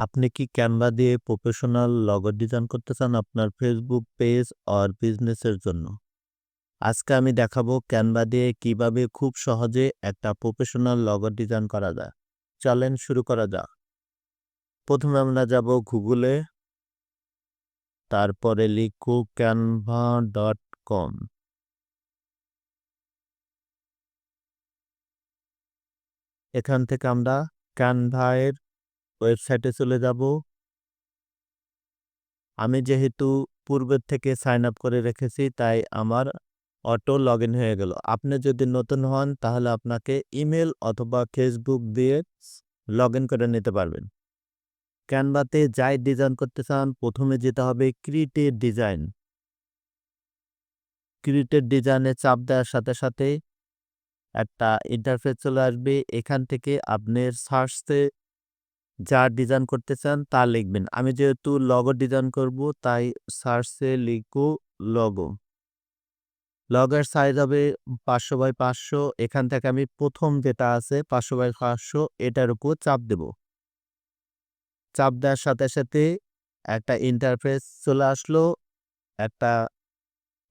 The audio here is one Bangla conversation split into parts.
আপনি কি ক্যানভা দিয়ে প্রফেশনাল লোগো ডিজাইন করতে চান আপনার ফেসবুক পেজ আর বিজনেসের জন্য? আজকে আমি দেখাবো ক্যানভা দিয়ে কিভাবে খুব সহজে একটা প্রফেশনাল লোগো ডিজাইন করা যায়। চলেন শুরু করা যাক। প্রথমে আমরা যাব গুগলে, তারপরে লিখব canva.com। এখান থেকে আমরা ক্যানভা এর ওয়েবসাইটে চলে যাব। আমি যেহেতু পূর্বের থেকে সাইন আপ করে রেখেছি তাই আমার অটো লগইন হয়ে গেল। আপনি যদি নতুন হন তাহলে আপনাকে ইমেল অথবা ফেসবুক দিয়ে লগইন করে নিতে পারবেন। ক্যানভাতে যাই ডিজাইন করতে চান প্রথমে যেতে হবে ক্রিয়েট ডিজাইন। ক্রিয়েট ডিজাইনে চাপ দেওয়ার সাথে সাথে একটা ইন্টারফেস চলে আসবে। এখান থেকে আপনি সার্চে যা ডিজাইন করতে চান তা লিখবেন। আমি যেহেতু লোগো ডিজাইন করব তাই সার্চে লিখব লোগো। লগের সাইজ হবে 500 বাই 500। এখান থেকে আমি প্রথম যেটা আছে 500 বাই 500 এটার উপর চাপ দেব। চাপ দেওয়ার সাথে সাথে একটা ইন্টারফেস চলে আসলো। একটা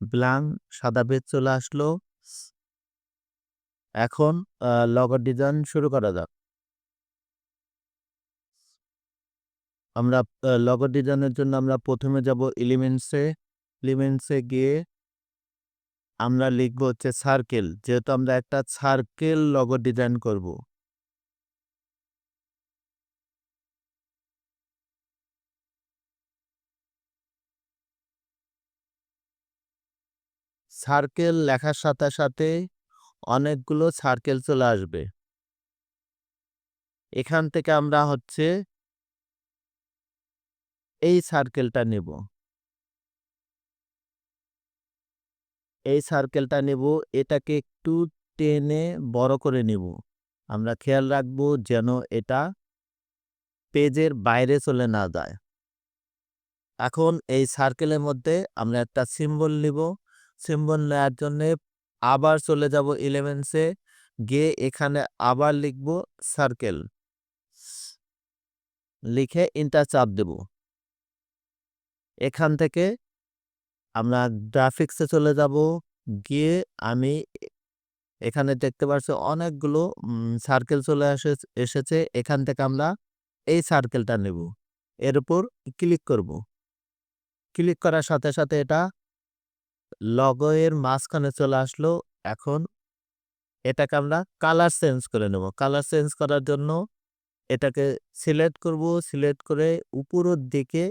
ব্ল্যাঙ্ক সাদা পেজ চলে আসলো। এখন লোগো ডিজাইন শুরু করা যাক। আমরা লোগো ডিজাইনের জন্য আমরা প্রথমে যাব এলিমেন্টসে। এলিমেন্টসে গিয়ে আমরা লিখব হচ্ছে সার্কেল। যেহেতু আমরা একটা সার্কেল লোগো ডিজাইন করব। সার্কেল লেখার সাথে সাথে অনেকগুলো সার্কেল চলে আসবে। এখান থেকে আমরা হচ্ছে এই সার্কেলটা নেব। এই সার্কেলটা নেব, এটাকে একটু টেনে বড় করে নিব। আমরা খেয়াল রাখবো যেন এটা পেজের বাইরে চলে না যায়। এখন এই সার্কেলের মধ্যে আমরা একটা সিম্বল নিব। সিম্বল নেওয়ার জন্যে আবার চলে যাব এলিমেন্টসে, গিয়ে এখানে আবার লিখব সার্কেল। লিখে এন্টার চাপ দেব। এখান থেকে আমরা গ্রাফিক্সে চলে যাব। গিয়ে আমি এখানে দেখতে পাচ্ছি অনেকগুলো সার্কেল চলে এসেছে। এখান থেকে আমরা এই সার্কেলটা নেব। এর উপর ক্লিক করব। ক্লিক করার সাথে সাথে এটা লোগো এর মাঝখানে চলে আসলো। এখন এটাকে আমরা কালার চেঞ্জ করে নেব। কালার চেঞ্জ করার জন্য এটাকে সিলেক্ট করব। সিলেক্ট করে উপরের দিকে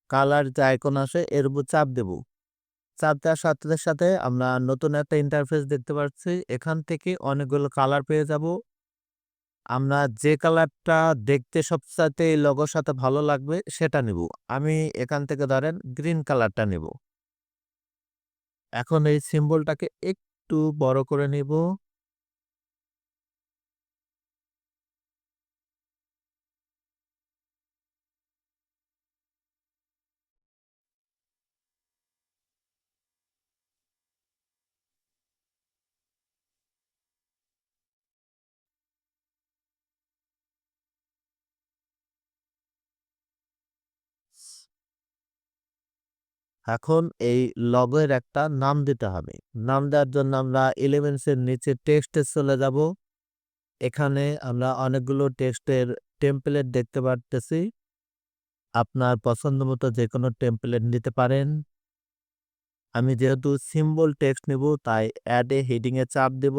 কালার যে আইকন আসে এর উপর চাপ দেব। চাপ দেওয়ার সাথে সাথে আমরা নতুন একটা ইন্টারফেস দেখতে পাচ্ছি। এখান থেকে অনেকগুলো কালার পেয়ে যাব। আমরা যে কালারটা দেখতে সবচাইতে এই লোগোর সাথে ভালো লাগবে সেটা নিব। আমি এখান থেকে ধরেন গ্রিন কালারটা নিব। এখন এই সিম্বলটাকে একটু বড় করে নিব। এখন এই লোগোর একটা নাম দিতে হবে। নাম দেওয়ার জন্য আমরা এলিমেন্টস এর নিচে টেক্সটে চলে যাব। এখানে আমরা অনেকগুলো টেক্সটের টেমপ্লেট দেখতে পারতেছি। আপনার পছন্দ মতো যেকোনো টেমপ্লেট নিতে পারেন। আমি যেহেতু সিম্বল টেক্সট নিব তাই অ্যাড এ হেডিং এ চাপ দেব।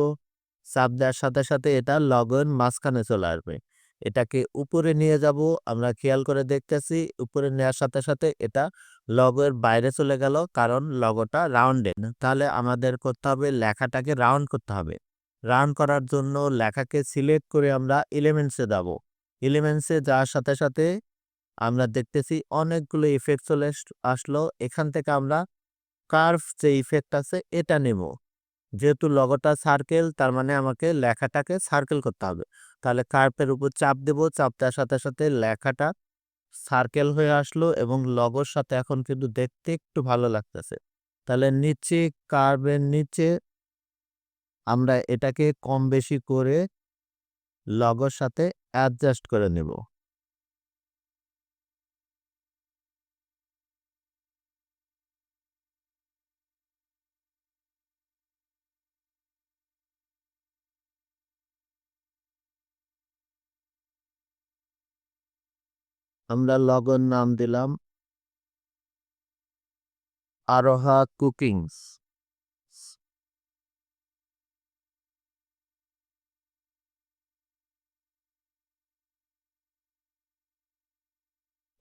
চাপ দেওয়ার সাথে সাথে এটা লোগোর মাঝখানে চলে আসবে। এটাকে উপরে নিয়ে যাব। আমরা খেয়াল করে দেখতেছি উপরে নেওয়ার সাথে সাথে এটা লোগোর বাইরে চলে গেল, কারণ লোগোটা রাউন্ডেড। তাহলে আমাদের করতে হবে লেখাটাকে রাউন্ড করতে হবে। রাউন্ড করার জন্য লেখাকে সিলেক্ট করে আমরা এলিমেন্টসে যাব। এলিমেন্টসে যাওয়ার সাথে সাথে আমরা দেখতেছি অনেকগুলো ইফেক্ট চলে আসলো। এখান থেকে আমরা কার্ভ যে ইফেক্ট আছে এটা নেব। যেহেতু লোগোটা সার্কেল তার মানে আমাকে লেখাটাকে সার্কেল করতে হবে। তাহলে কার্ভের উপর চাপ দেব। চাপ দেওয়ার সাথে সাথে লেখাটা সার্কেল হয়ে আসলো এবং লোগোর সাথে এখন কিন্তু দেখতে একটু ভালো লাগতেছে। তাহলে নিচে কার্ভের নিচে আমরা এটাকে কম বেশি করে লোগোর সাথে অ্যাডজাস্ট করে নেব। আমরা লগোর নাম দিলাম আরোহা কুকিংস।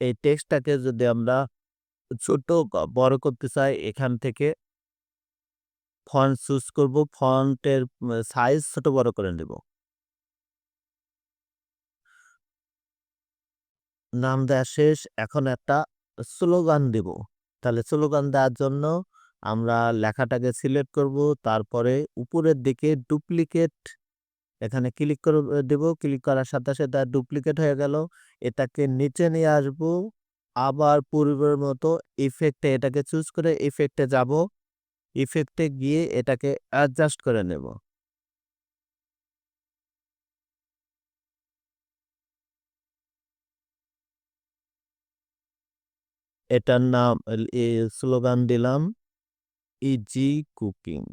এই টেক্সটটাকে যদি আমরা ছোট বড় করতে চাই এখান থেকে ফন্ট চুজ করব। ফন্টের সাইজ ছোট বড় করে নেব। নাম দেয়া শেষ। এখন একটা স্লোগান দিব। তাহলে স্লোগান দেওয়ার জন্য আমরা লেখাটাকে সিলেক্ট করব। তারপরে উপরের দিকে ডুপ্লিকেট এখানে ক্লিক করে দেব। ক্লিক করার সাথে, সাথে ডুপ্লিকেট হয়ে গেল। এটাকে নিচে নিয়ে আসবো। আবার পূর্বের মতো ইফেক্টে এটাকে চুজ করে ইফেক্টে যাব। ইফেক্টে গিয়ে এটাকে অ্যাডজাস্ট করে নেব। এটার নাম স্লোগান দিলাম ইজি কুকিং।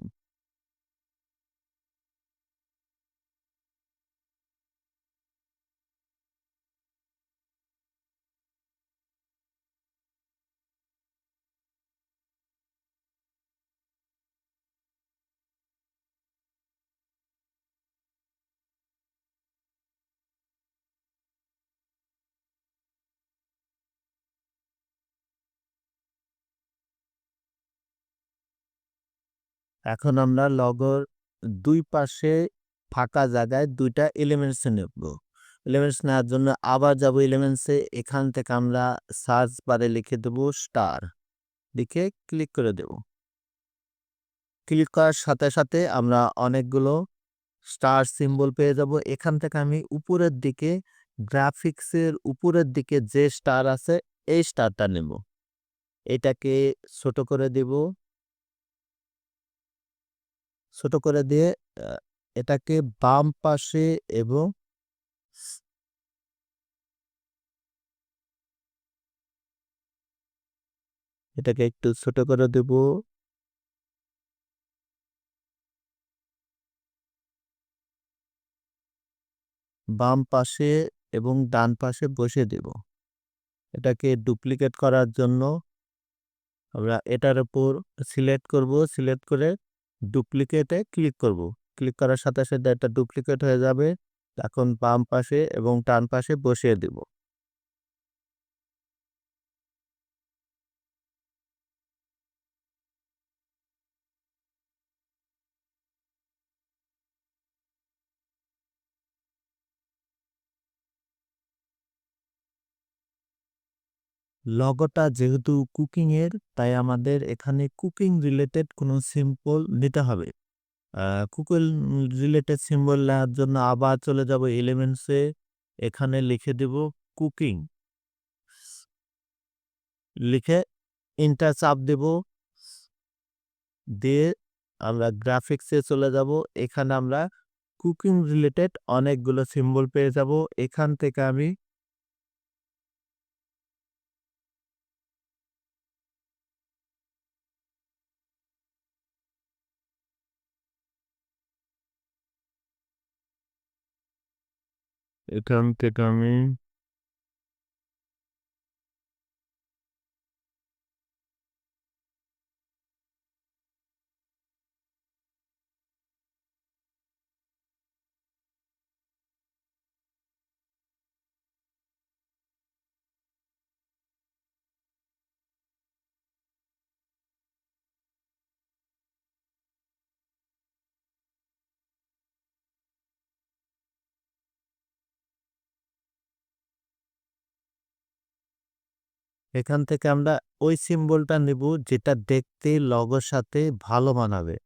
এখন আমরা লগোর ২ পাশে ফাঁকা জায়গায় ২ টা এলিমেন্টস নেব। এলিমেন্টস নেওয়ার জন্য আবার যাব এলিমেন্টসে। এখান থেকে আমরা সার্চ বারে লিখে দেব স্টার। লিখে ক্লিক করে দেব। ক্লিক করার সাথে, সাথে আমরা অনেকগুলো স্টার সিম্বল পেয়ে যাব। এখান থেকে আমি উপরের দিকে গ্রাফিক্সের উপরের দিকে যে স্টার আছে এই স্টারটা নেব। এটাকে ছোট করে দিব। ছোট করে দিয়ে আ এটাকে বাম পাশে এবং এটাকে একটু ছোট করে দেব। বাম পাশে এবং ডান পাশে বসিয়ে দেব। এটাকে ডুপ্লিকেট করার জন্য আমরা এটার উপর সিলেক্ট করব। সিলেক্ট করে ডুপ্লিকেটে ক্লিক করব। ক্লিক করার সাথে, সাথে এটা ডুপ্লিকেট হয়ে যাবে। এখন বাম পাশে এবং ডান পাশে বসিয়ে দেব। লোগোটা যেহেতু কুকিং এর তাই আমাদের এখানে কুকিং রিলেটেড কোনো সিম্বল নিতে হবে। আ কুকিং রিলেটেড সিম্বল নেওয়ার জন্য আবার চলে যাব এলিমেন্টস এ। এখানে লিখে দেব কুকিং। লিখে এন্টার চাপ দেব। দিয়ে আমরা গ্রাফিক্স এ চলে যাব। এখানে আমরা কুকিং রিলেটেড অনেকগুলো সিম্বল পেয়ে যাব। এখান থেকে আমি এখান থেকে আমি এখান থেকে আমরা ওই সিম্বলটা নেব যেটা দেখতে লোগোর সাথে ভালো মানাবে।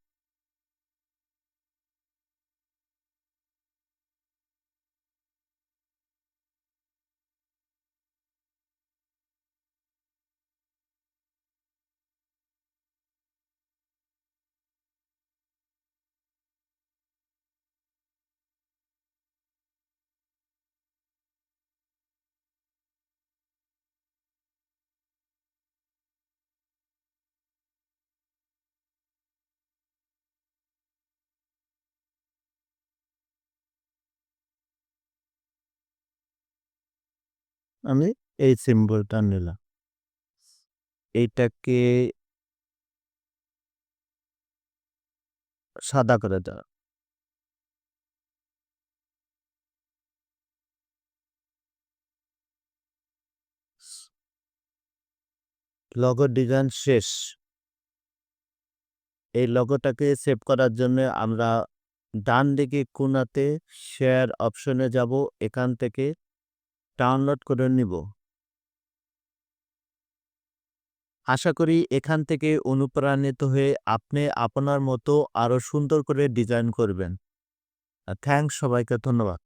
আমি এই সিম্বলটা নিলাম। এইটাকে সাদা করে দেওয়া। লোগো ডিজাইন শেষ। এই লোগোটাকে সেভ করার জন্যে আমরা ডান দিকে কোণাতে শেয়ার অপশনে যাব। এখান থেকে ডাউনলোড করে নিব। আশা করি এখান থেকে অনুপ্রাণিত হয়ে আপনি আপনার মতো আরো সুন্দর করে ডিজাইন করবেন। থ্যাংকস, সবাইকে ধন্যবাদ।